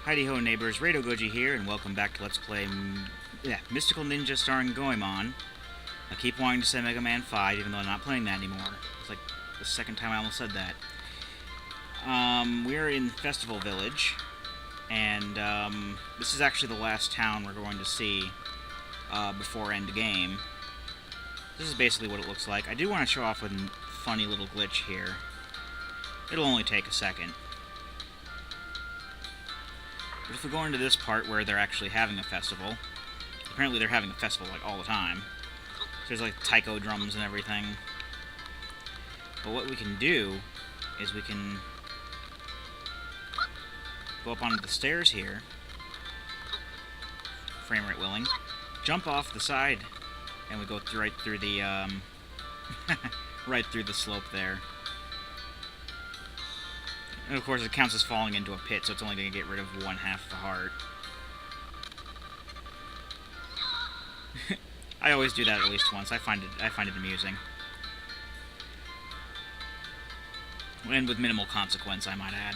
Heidi ho neighbors, Radio Goji here, and welcome back to Let's Play Mystical Ninja starring Goemon. I keep wanting to say Mega Man 5, even though I'm not playing that anymore. It's like the second time I almost said that. We're in Festival Village, and this is actually the last town we're going to see before end game. This is basically what it looks like. I do want to show off a funny little glitch here. It'll only take a second. But if we go into this part where they're actually having a festival, apparently they're having a festival like all the time. So there's like taiko drums and everything. But what we can do is we can go up onto the stairs here, frame rate willing, jump off the side, and we go right through the right through the slope there. And of course it counts as falling into a pit, so it's only going to get rid of one half of the heart. I always do that at least once. I find it amusing. And with minimal consequence, I might add.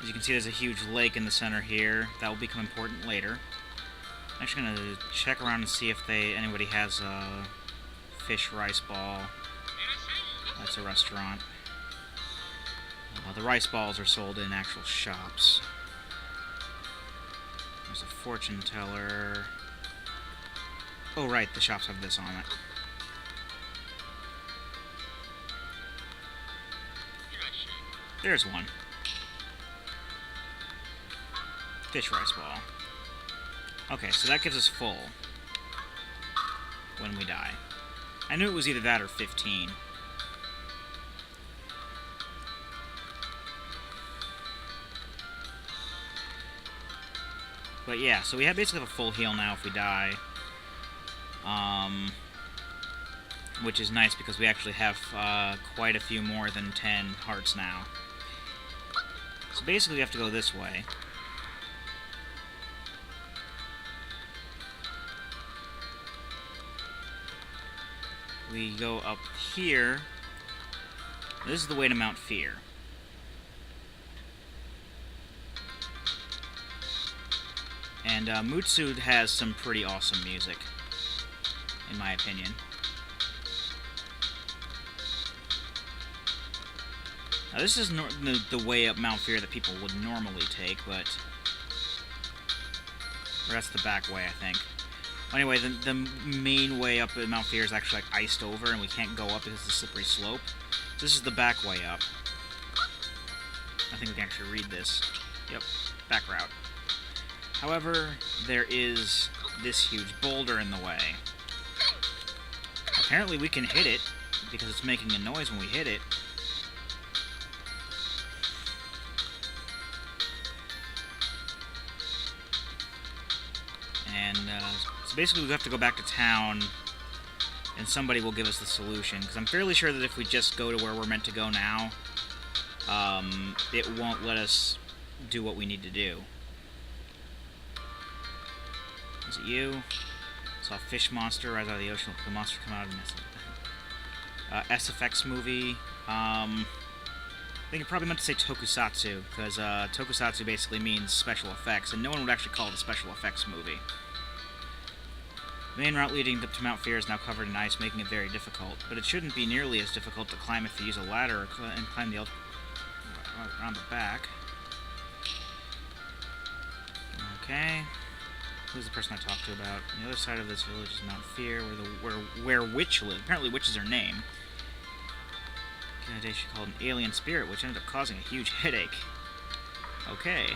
As you can see, there's a huge lake in the center here. That will become important later. I'm actually going to check around and see if anybody has a fish rice ball. That's a restaurant. The rice balls are sold in actual shops. There's a fortune teller. Oh, right, the shops have this on it. There's one. Fish rice ball. Okay, so that gives us full when we die. I knew it was either that or 15. But yeah, so we basically have a full heal now if we die. Which is nice because we actually have quite a few more than 10 hearts now. So basically we have to go this way. We go up here. This is the way to Mount Fear. And Mutsu has some pretty awesome music, in my opinion. Now this is the way up Mount Fear that people would normally take, but... Or that's the back way, I think. Anyway, the main way up at Mount Fear is actually like iced over, and we can't go up because it's a slippery slope. So this is the back way up. I think we can actually read this. Yep, back route. However, there is this huge boulder in the way. Apparently we can hit it, because it's making a noise when we hit it. And so basically we have to go back to town, and somebody will give us the solution. Because I'm fairly sure that if we just go to where we're meant to go now, it won't let us do what we need to do. Is it you? Saw a fish monster rise out of the ocean. The monster come out of an SFX movie. I think it probably meant to say tokusatsu, because tokusatsu basically means special effects, and no one would actually call it a special effects movie. The main route leading to Mount Fear is now covered in ice, making it very difficult, but it shouldn't be nearly as difficult to climb if you use a ladder and climb the around the back. Okay. Who's the person I talked to about? On the other side of this village is Mount Fear, where Witch lives. Apparently Witch is her name. Today she called an alien spirit, which ended up causing a huge headache. Okay.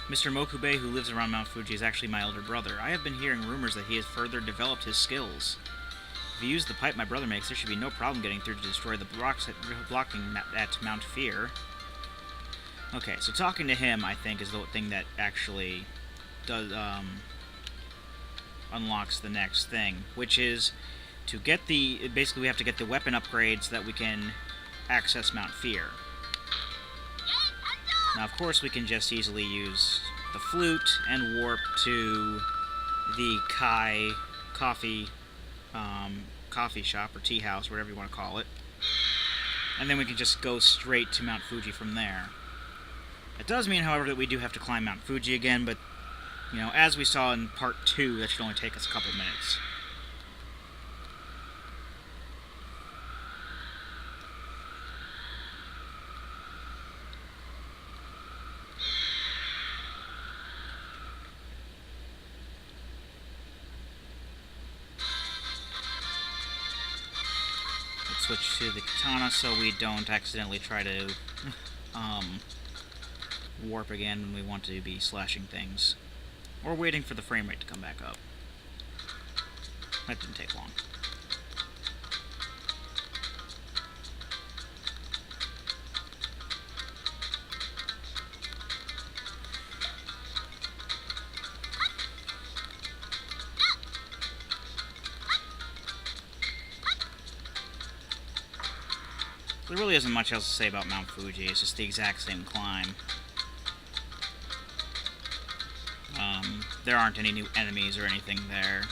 Mr. Mokube, who lives around Mount Fuji, is actually my elder brother. I have been hearing rumors that he has further developed his skills. If you use the pipe my brother makes, there should be no problem getting through to destroy the blocks blocking at Mount Fear. Okay, so talking to him, I think, is the thing that actually does unlocks the next thing, which is to get basically we have to get the weapon upgrades so that we can access Mount Fear. Now, of course, we can just easily use the flute and warp to the coffee shop or tea house, whatever you want to call it. And then we can just go straight to Mount Fuji from there. It does mean, however, that we do have to climb Mount Fuji again, but, you know, as we saw in Part 2, that should only take us a couple minutes. Switch to the katana so we don't accidentally try to warp again when we want to be slashing things. Or waiting for the frame rate to come back up. That didn't take long. There really isn't much else to say about Mount Fuji. It's just the exact same climb. There aren't any new enemies or anything there.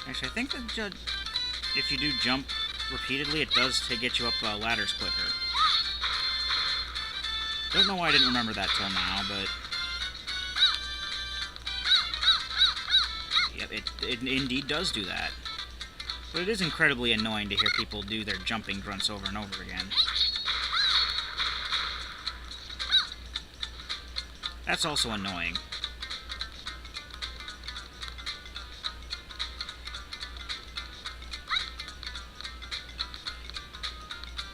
Actually, I think that if you do jump repeatedly, it does get you up ladders quicker. Don't know why I didn't remember that till now, but... Yep, it indeed does do that. But it is incredibly annoying to hear people do their jumping grunts over and over again. That's also annoying.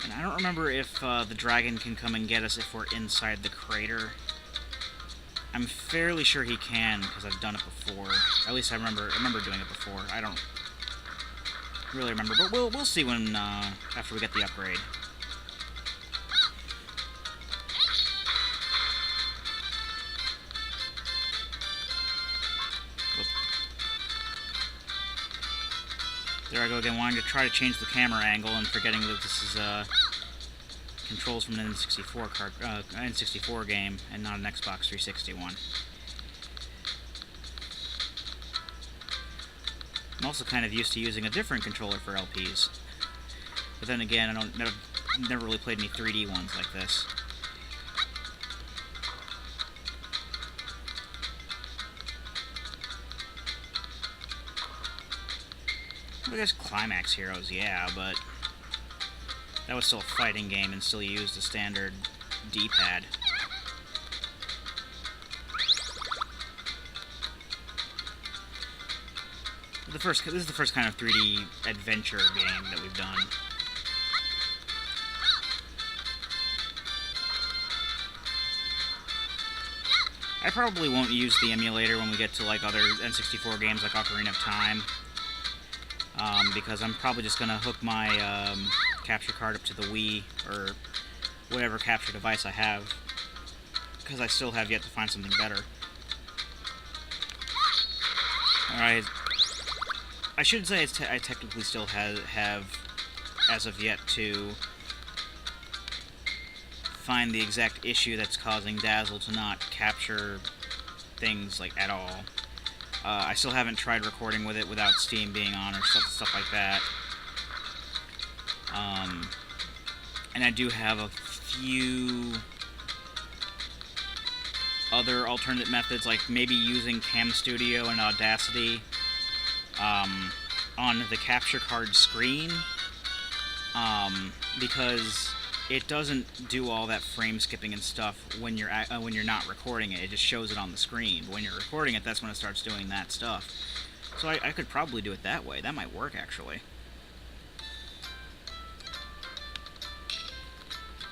And I don't remember if the dragon can come and get us if we're inside the crater. I'm fairly sure he can, because I've done it before. At least I remember doing it before. I don't really remember, but we'll see when after we get the upgrade. Whoop. There I go again, wanting to try to change the camera angle and forgetting that this is controls from an N64 game and not an Xbox 360 one. I'm also kind of used to using a different controller for LPs. But then again, I've never really played any 3D ones like this. I guess Climax Heroes, yeah, but that was still a fighting game and still used a standard D-pad. This is the first kind of 3D adventure game that we've done. I probably won't use the emulator when we get to like other N64 games like Ocarina of Time, because I'm probably just gonna hook my capture card up to the Wii or whatever capture device I have, because I still have yet to find something better. All right. I should say I technically still have, as of yet, to find the exact issue that's causing Dazzle to not capture things, like, at all. I still haven't tried recording with it without Steam being on or stuff like that. And I do have a few other alternate methods, like maybe using Cam Studio and Audacity on the capture card screen, because it doesn't do all that frame skipping and stuff when you're not recording it. It just shows it on the screen. But when you're recording it, that's when it starts doing that stuff. So I could probably do it that way. That might work, actually.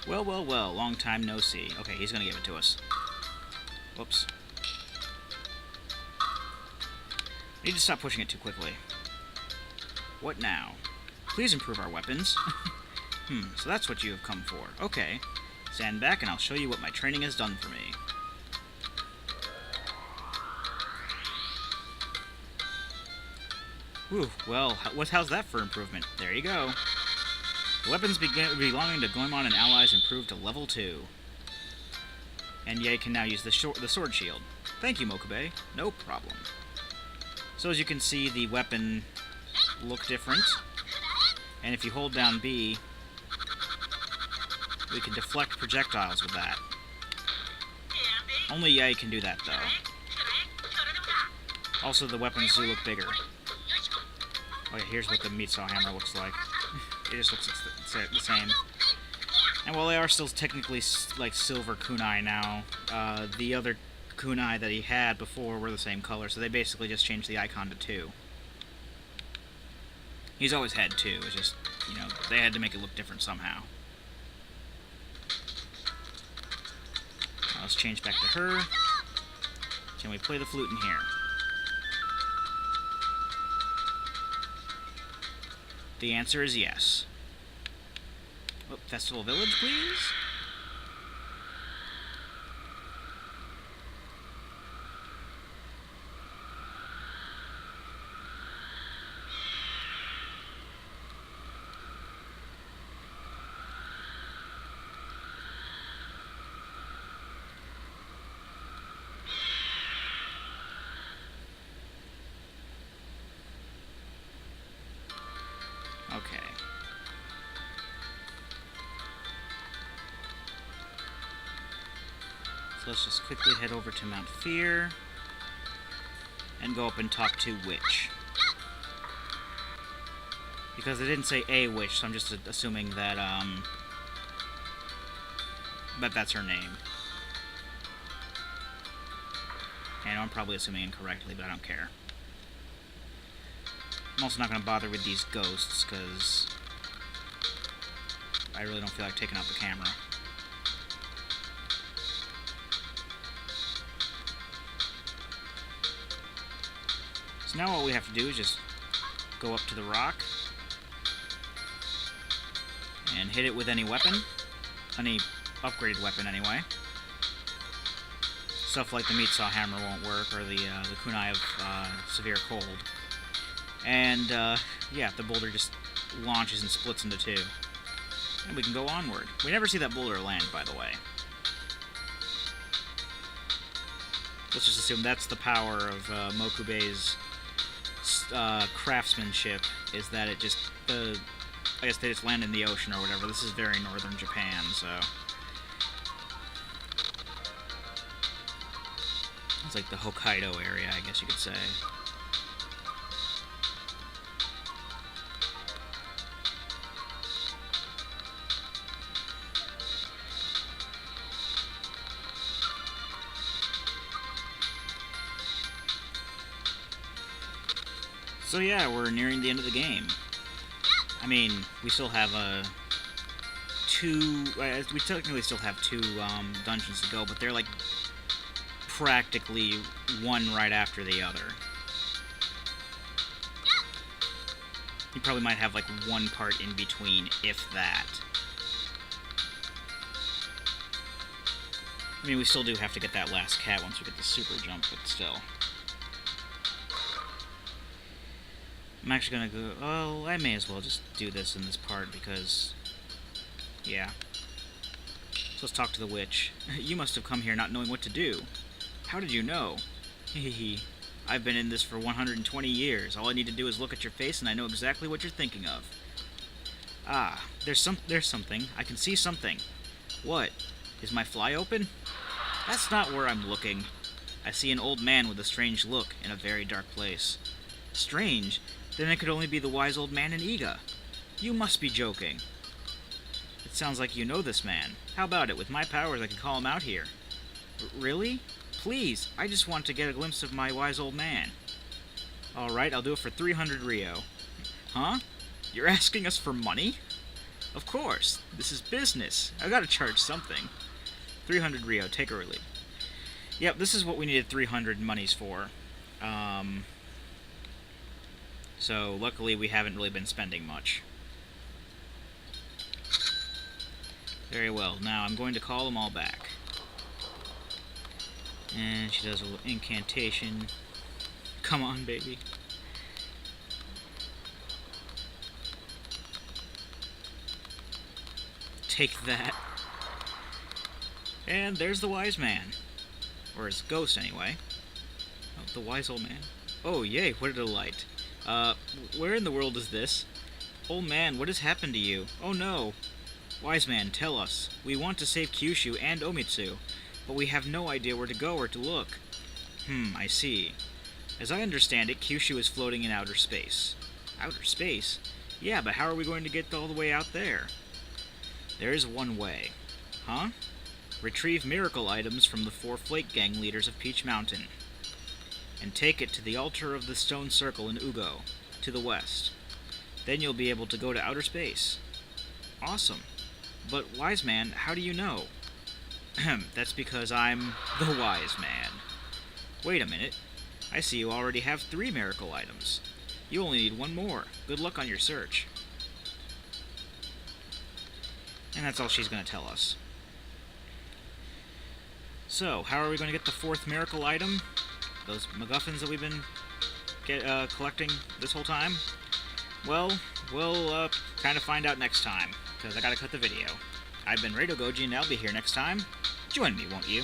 Well, well, well. Long time no see. Okay, he's gonna give it to us. Whoops. I need to stop pushing it too quickly. What now? Please improve our weapons. So that's what you have come for. Okay. Stand back and I'll show you what my training has done for me. Whew, well, how's that for improvement? There you go. The weapons belonging to Goemon and allies improved to level 2. And Ye can now use the sword shield. Thank you, Mokube. No problem. So as you can see, the weapon look different. And if you hold down B, we can deflect projectiles with that. Only Yay can do that, though. Also, the weapons do look bigger. Oh yeah, here's what the meat saw hammer looks like. It just looks the same. And while they are still technically like silver kunai now, the other kunai that he had before were the same color, so they basically just changed the icon to 2. He's always had 2, it's just, you know, they had to make it look different somehow. Now let's change back to her. Can we play the flute in here? The answer is yes. Oh, Festival Village, please? Okay. So let's just quickly head over to Mount Fear and go up and talk to Witch. Because they didn't say a witch, so I'm just assuming that, that's her name. And I'm probably assuming incorrectly, but I don't care. I'm also not going to bother with these ghosts, because I really don't feel like taking out the camera. So now what we have to do is just go up to the rock and hit it with any weapon. Any upgraded weapon, anyway. Stuff like the meat saw hammer won't work, or the kunai of severe cold. And, yeah, the boulder just launches and splits into 2. And we can go onward. We never see that boulder land, by the way. Let's just assume that's the power of Mokube's craftsmanship, is that it just, I guess they just land in the ocean or whatever. This is very northern Japan, so... It's like the Hokkaido area, I guess you could say. So yeah, we're nearing the end of the game. I mean, we still have we technically still have 2 dungeons to go, but they're like practically one right after the other. You probably might have like one part in between, if that. I mean, we still do have to get that last cat once we get the super jump, but still. I'm actually gonna go... Oh, I may as well just do this in this part, because... Yeah. So let's talk to the witch. You must have come here not knowing what to do. How did you know? Hehehe. I've been in this for 120 years. All I need to do is look at your face and I know exactly what you're thinking of. Ah, there's something. I can see something. What? Is my fly open? That's not where I'm looking. I see an old man with a strange look in a very dark place. Strange? Then it could only be the wise old man in Iga. You must be joking. It sounds like you know this man. How about it? With my powers, I can call him out here. Really? Please, I just want to get a glimpse of my wise old man. Alright, I'll do it for 300 Rio. Huh? You're asking us for money? Of course. This is business. I gotta charge something. 300 Rio, take or leave. Yep, this is what we needed 300 monies for. So, luckily we haven't really been spending much. Very well. Now, I'm going to call them all back. And she does a little incantation. Come on, baby. Take that. And there's the wise man. Or his ghost, anyway. Oh, the wise old man. Oh, yay, what a delight. Where in the world is this? Old man, what has happened to you? Oh no! Wise man, tell us. We want to save Kyushu and Omitsu, but we have no idea where to go or to look. I see. As I understand it, Kyushu is floating in outer space. Outer space? Yeah, but how are we going to get all the way out there? There is one way. Huh? Retrieve miracle items from the 4 Flake Gang leaders of Peach Mountain, and take it to the altar of the Stone Circle in Ugo, to the west. Then you'll be able to go to outer space. Awesome. But, Wise Man, how do you know? That's because I'm the Wise Man. Wait a minute. I see you already have 3 miracle items. You only need 1 more. Good luck on your search. And that's all she's going to tell us. So, how are we going to get the 4th miracle item? Those MacGuffins that we've been collecting this whole time? Well, we'll kind of find out next time, because I gotta cut the video. I've been Radio Goji, and I'll be here next time. Join me, won't you?